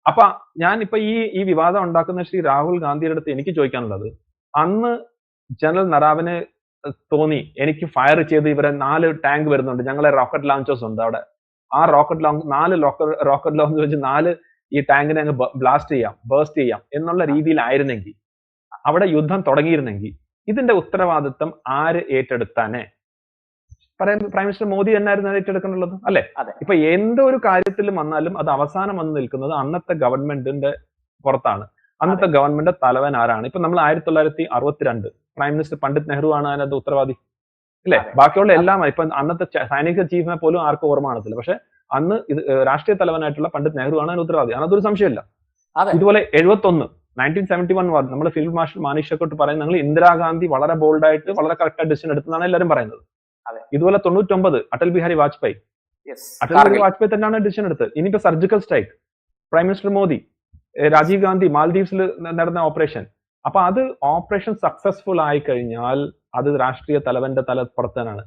അപ്പൊ ഞാൻ ഇപ്പൊ ഈ വിവാദം ഉണ്ടാക്കുന്ന ശ്രീ രാഹുൽ ഗാന്ധിയുടെ അടുത്ത് എനിക്ക് ചോദിക്കാനുള്ളത്, അന്ന് ജനറൽ നരാവന് തോന്നി എനിക്ക് ഫയർ ചെയ്ത് ഇവരെ 4 ടാങ്ക് വരുന്നുണ്ട്, ഞങ്ങളെ റോക്കറ്റ് ലോഞ്ചേഴ്സ് ഉണ്ട് അവിടെ, ആ റോക്കറ്റ് ലോഞ്ച് 4 റോക്കറ്റ് ലോഞ്ച് വെച്ച് 4 ഈ ടാങ്കിനെ അങ്ങ് ബ്ലാസ്റ്റ് ചെയ്യാം, ബേസ്റ്റ് ചെയ്യാം എന്നുള്ള രീതിയിലായിരുന്നെങ്കിൽ, അവിടെ യുദ്ധം തുടങ്ങിയിരുന്നെങ്കിൽ ഇതിന്റെ ഉത്തരവാദിത്തം ആര് ഏറ്റെടുത്താനെ? പ്രൈം മിനിസ്റ്റർ മോദി തന്നെയായിരുന്നു ഏറ്റെടുക്കാനുള്ളത് അല്ലെ? ഇപ്പൊ എന്തൊരു കാര്യത്തിലും വന്നാലും അത് അവസാനം വന്ന് നിൽക്കുന്നത് അന്നത്തെ ഗവൺമെന്റിന്റെ പുറത്താണ്. അന്നത്തെ ഗവൺമെന്റ് തലവൻ ആരാണ്? ഇപ്പൊ നമ്മൾ 1962 പ്രൈം മിനിസ്റ്റർ പണ്ഡിറ്റ് നെഹ്റു ആണ് അതിനകത്ത് ഉത്തരവാദി അല്ലെ? ബാക്കിയുള്ള എല്ലാം ഇപ്പൊ അന്നത്തെ സൈനിക ചീഫിനെ പോലും ആർക്കും ഓർമ്മ കാണത്തില്ല. പക്ഷെ അന്ന് ഇത് രാഷ്ട്രീയ തലവനായിട്ടുള്ള പണ്ഡിറ്റ് നെഹ്റു ആണ് അതിന് ഉത്തരവാദി. അതിനകത്തൊരു സംശയമില്ല. ഇതുപോലെ 1971 നമ്മുടെ ഫീൽഡ് മാർഷൽ മാനിക് ഷെക്കോട്ട് പറയുന്നത്, നിങ്ങൾ ഇന്ദിരാഗാന്ധി വളരെ ബോൾഡായിട്ട് വളരെ കറക്റ്റ് ഡിസിഷൻ എടുത്തെന്നാണ് എല്ലാവരും പറയുന്നത്. ഇതുപോലെ 99 അടൽ ബിഹാരി വാജ്പേയി തന്നെയാണ് ഡിസിഷൻ എടുത്തത്. ഇനിയിപ്പോ surgical strike, prime minister Modi, Rajiv Gandhi മാൽദീവ്സിൽ നടന്ന ഓപ്പറേഷൻ. അപ്പൊ അത് ഓപ്പറേഷൻ സക്സസ്ഫുൾ ആയി കഴിഞ്ഞാൽ അത് രാഷ്ട്രീയ തലവന്റെ തലപ്പുറത്തനാണ്.